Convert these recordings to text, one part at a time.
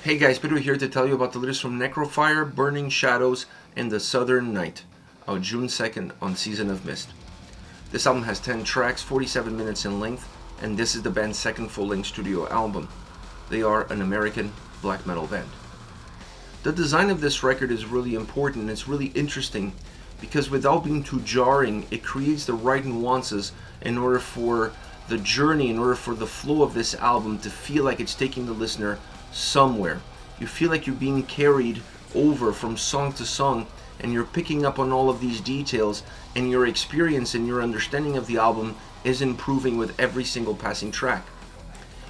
Hey guys, Peter here to tell you about the latest from Necrofier, Burning Shadows, and The Southern Night, out June 2nd on Season of Mist. This album has 10 tracks, 47 minutes in length, and this is the band's second full-length studio album. They are an American black metal band. The design of this record is really important and it's really interesting because without being too jarring, it creates the right nuances in order for the journey, in order for the flow of this album to feel like it's taking the listener somewhere. You feel like you're being carried over from song to song and you're picking up on all of these details, and your experience and your understanding of the album is improving with every single passing track.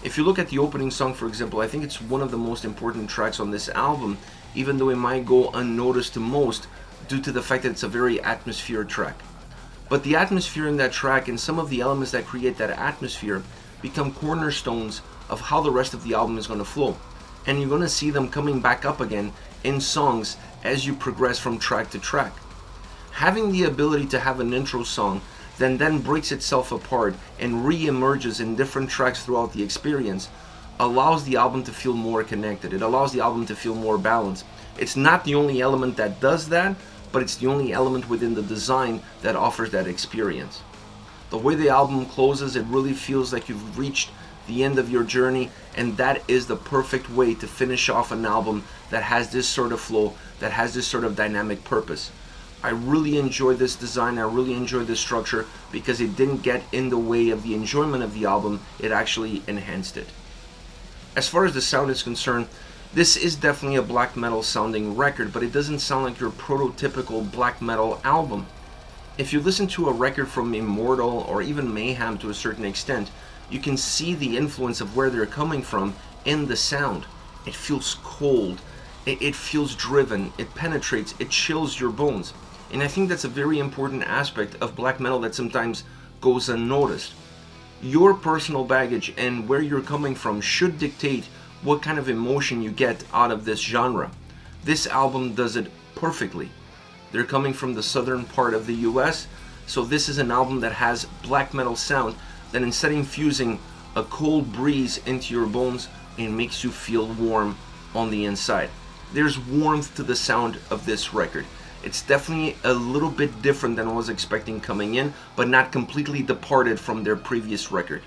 If you look at the opening song, for example, I think it's one of the most important tracks on this album, even though it might go unnoticed to most due to the fact that it's a very atmospheric track. But the atmosphere in that track and some of the elements that create that atmosphere become cornerstones of how the rest of the album is going to flow. And you're going to see them coming back up again in songs as you progress from track to track. Having the ability to have an intro song then breaks itself apart and re-emerges in different tracks throughout the experience allows the album to feel more connected. It allows the album to feel more balanced. It's not the only element that does that, but it's the only element within the design that offers that experience. The way the album closes, it really feels like you've reached the end of your journey, and that is the perfect way to finish off an album that has this sort of flow, that has this sort of dynamic purpose. I really enjoyed this design, I really enjoyed this structure because it didn't get in the way of the enjoyment of the album, it actually enhanced it. As far as the sound is concerned, this is definitely a black metal sounding record, but it doesn't sound like your prototypical black metal album. If you listen to a record from Immortal or even Mayhem to a certain extent, you can see the influence of where they're coming from in the sound. It feels cold, it feels driven, it penetrates, it chills your bones. And I think that's a very important aspect of black metal that sometimes goes unnoticed. Your personal baggage and where you're coming from should dictate what kind of emotion you get out of this genre. This album does it perfectly. They're coming from the southern part of the US, so this is an album that has black metal sound that instead of infusing a cold breeze into your bones, it makes you feel warm on the inside. There's warmth to the sound of this record. It's definitely a little bit different than I was expecting coming in, but not completely departed from their previous record.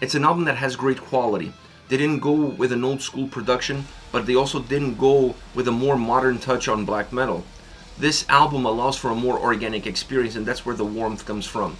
It's an album that has great quality. They didn't go with an old school production, but they also didn't go with a more modern touch on black metal. This album allows for a more organic experience, and that's where the warmth comes from.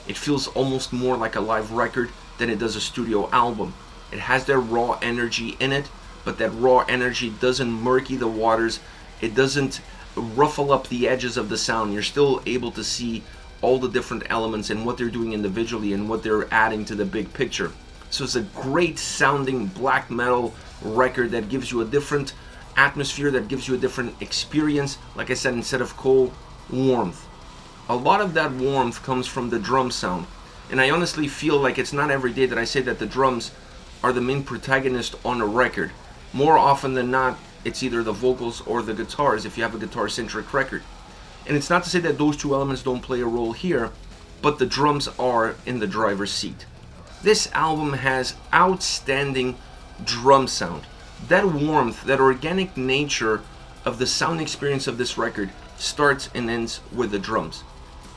It feels almost more like a live record than it does a studio album. It has that raw energy in it, but that raw energy doesn't murky the waters. It doesn't ruffle up the edges of the sound. You're still able to see all the different elements and what they're doing individually and what they're adding to the big picture. So it's a great sounding black metal record that gives you a different atmosphere, that gives you a different experience. Like I said, instead of cold, warmth. A lot of that warmth comes from the drum sound. And I honestly feel like it's not every day that I say that the drums are the main protagonist on a record. More often than not, it's either the vocals or the guitars if you have a guitar-centric record. And it's not to say that those two elements don't play a role here, but the drums are in the driver's seat. This album has outstanding drum sound. That warmth, that organic nature of the sound experience of this record starts and ends with the drums.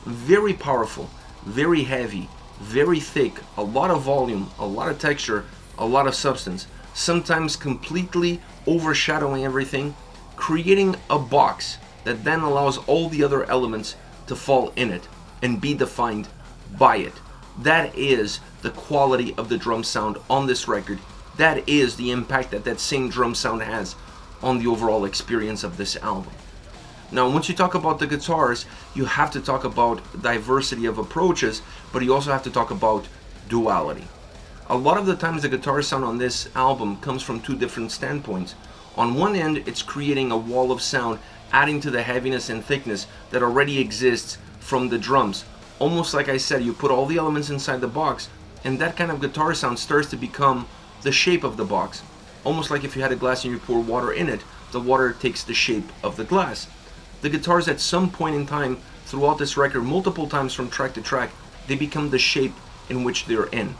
Very powerful, very heavy, very thick, a lot of volume, a lot of texture, a lot of substance, sometimes completely overshadowing everything, creating a box that then allows all the other elements to fall in it and be defined by it. That is the quality of the drum sound on this record. That is the impact that that same drum sound has on the overall experience of this album. Now, once you talk about the guitars, you have to talk about diversity of approaches, but you also have to talk about duality. A lot of the times the guitar sound on this album comes from two different standpoints. On one end, it's creating a wall of sound, adding to the heaviness and thickness that already exists from the drums. Almost like I said, you put all the elements inside the box, and that kind of guitar sound starts to become the shape of the box. Almost like if you had a glass and you pour water in it, the water takes the shape of the glass. The guitars at some point in time throughout this record, multiple times from track to track, they become the shape in which they're in.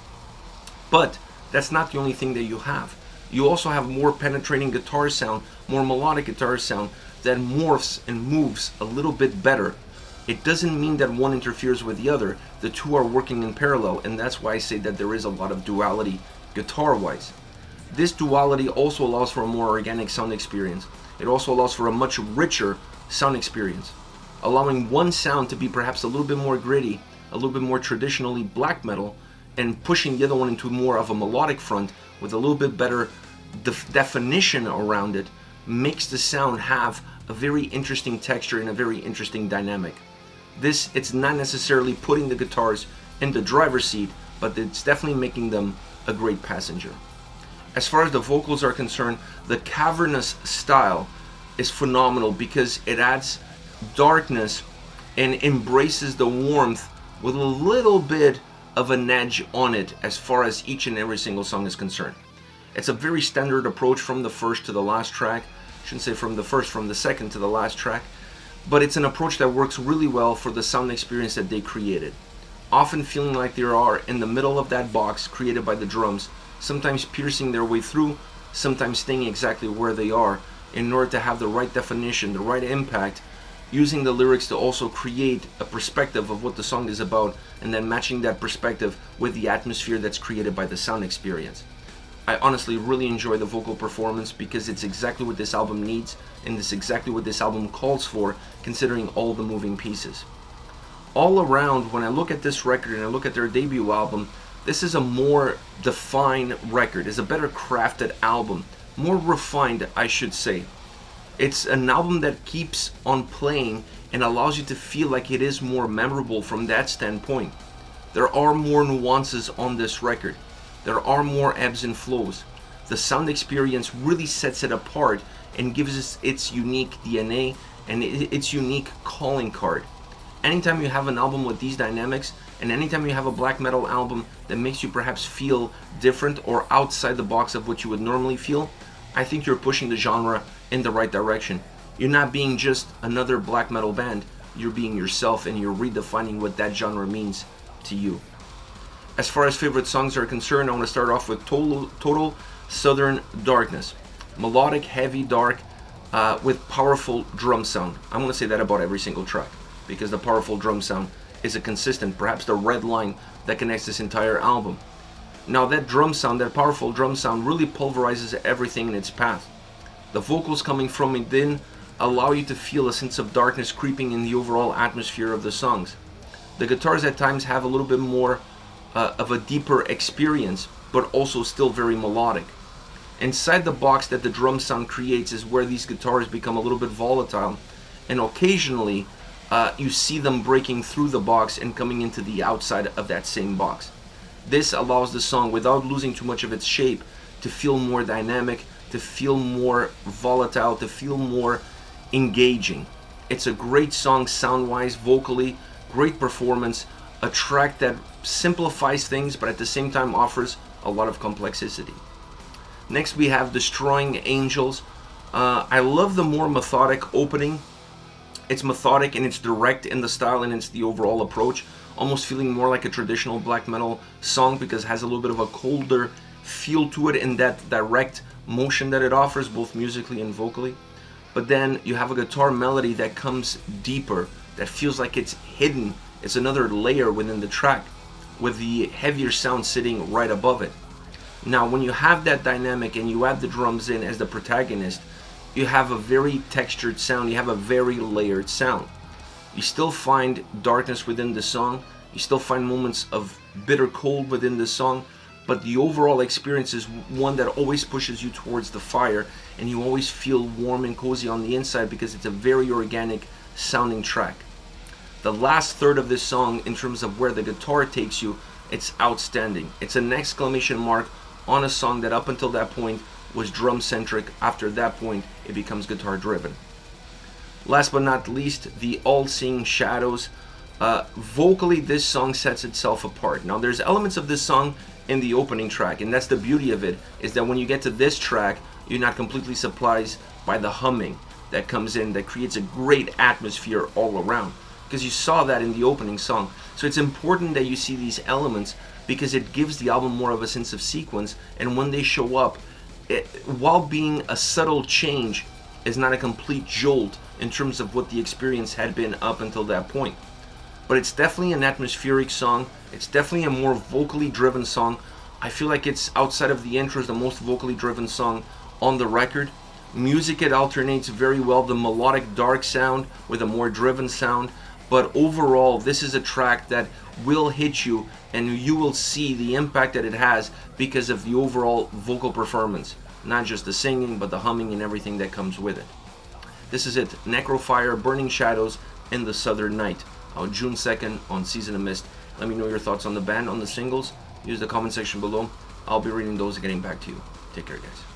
But that's not the only thing that you have. you also have more penetrating guitar sound, more melodic guitar sound that morphs and moves a little bit better. It doesn't mean that one interferes with the other. The two are working in parallel, and that's why I say that there is a lot of duality guitar-wise. This duality also allows for a more organic sound experience. It also allows for a much richer sound experience, allowing one sound to be perhaps a little bit more gritty, a little bit more traditionally black metal, and pushing the other one into more of a melodic front with a little bit better definition around it, makes the sound have a very interesting texture and a very interesting dynamic. It's not necessarily putting the guitars in the driver's seat, but it's definitely making them a great passenger. As far as the vocals are concerned, the cavernous style is phenomenal because it adds darkness and embraces the warmth with a little bit of an edge on it as far as each and every single song is concerned. It's a very standard approach from the first to the last track. I shouldn't say from the second to the last track, but it's an approach that works really well for the sound experience that they created. Often feeling like they are in the middle of that box created by the drums, sometimes piercing their way through, sometimes staying exactly where they are in order to have the right definition, the right impact, using the lyrics to also create a perspective of what the song is about, and then matching that perspective with the atmosphere that's created by the sound experience. I honestly really enjoy the vocal performance because it's exactly what this album needs, and it's exactly what this album calls for, considering all the moving pieces. All around, when I look at this record and I look at their debut album, this is a more defined record. It's a better crafted album, more refined, I should say. It's an album that keeps on playing and allows you to feel like it is more memorable from that standpoint. There are more nuances on this record. There are more ebbs and flows. The sound experience really sets it apart and gives us its unique DNA and its unique calling card. Anytime you have an album with these dynamics, and anytime you have a black metal album that makes you perhaps feel different or outside the box of what you would normally feel, I think you're pushing the genre in the right direction. You're not being just another black metal band, you're being yourself and you're redefining what that genre means to you. As far as favorite songs are concerned, I want to start off with Total Southern Darkness. Melodic, heavy, dark, with powerful drum sound. I'm going to say that about every single track, because the powerful drum sound is a consistent, perhaps the red line that connects this entire album. Now that drum sound, that powerful drum sound, really pulverizes everything in its path. The vocals coming from within allow you to feel a sense of darkness creeping in the overall atmosphere of the songs. The guitars at times have a little bit more of a deeper experience, but also still very melodic. Inside the box that the drum sound creates is where these guitars become a little bit volatile, and occasionally you see them breaking through the box and coming into the outside of that same box. This allows the song, without losing too much of its shape, to feel more dynamic, to feel more volatile, to feel more engaging. It's a great song sound-wise, vocally, great performance, a track that simplifies things but at the same time offers a lot of complexity. Next we have Destroying Angels. I love the more methodic opening. It's methodic and it's direct in the style and it's the overall approach, almost feeling more like a traditional black metal song because it has a little bit of a colder feel to it in that direct motion that it offers, both musically and vocally. But then you have a guitar melody that comes deeper, that feels like it's hidden. It's another layer within the track with the heavier sound sitting right above it. Now when you have that dynamic and you add the drums in as the protagonist, you have a very textured sound, you have a very layered sound. You still find darkness within the song, you still find moments of bitter cold within the song, but the overall experience is one that always pushes you towards the fire and you always feel warm and cozy on the inside because it's a very organic sounding track. The last third of this song, in terms of where the guitar takes you, it's outstanding. It's an exclamation mark on a song that up until that point was drum centric. After that point it becomes guitar driven. Last but not least, the All-Seeing Shadows. Vocally this song sets itself apart. Now there's elements of this song in the opening track, and that's the beauty of it, is that when you get to this track you're not completely surprised by the humming that comes in, that creates a great atmosphere all around, because you saw that in the opening song. So it's important that you see these elements because it gives the album more of a sense of sequence, and when they show up while being a subtle change, is not a complete jolt in terms of what the experience had been up until that point. But it's definitely an atmospheric song. It's definitely a more vocally driven song. I feel like it's, outside of the intros, the most vocally driven song on the record. Music, it alternates very well, the melodic dark sound with a more driven sound. But overall, this is a track that will hit you, and you will see the impact that it has because of the overall vocal performance. Not just the singing, but the humming and everything that comes with it. This is it, Necrofier, Burning Shadows in the Southern Night, out June 2nd on Season of Mist. Let me know your thoughts on the band, on the singles. Use the comment section below. I'll be reading those and getting back to you. Take care, guys.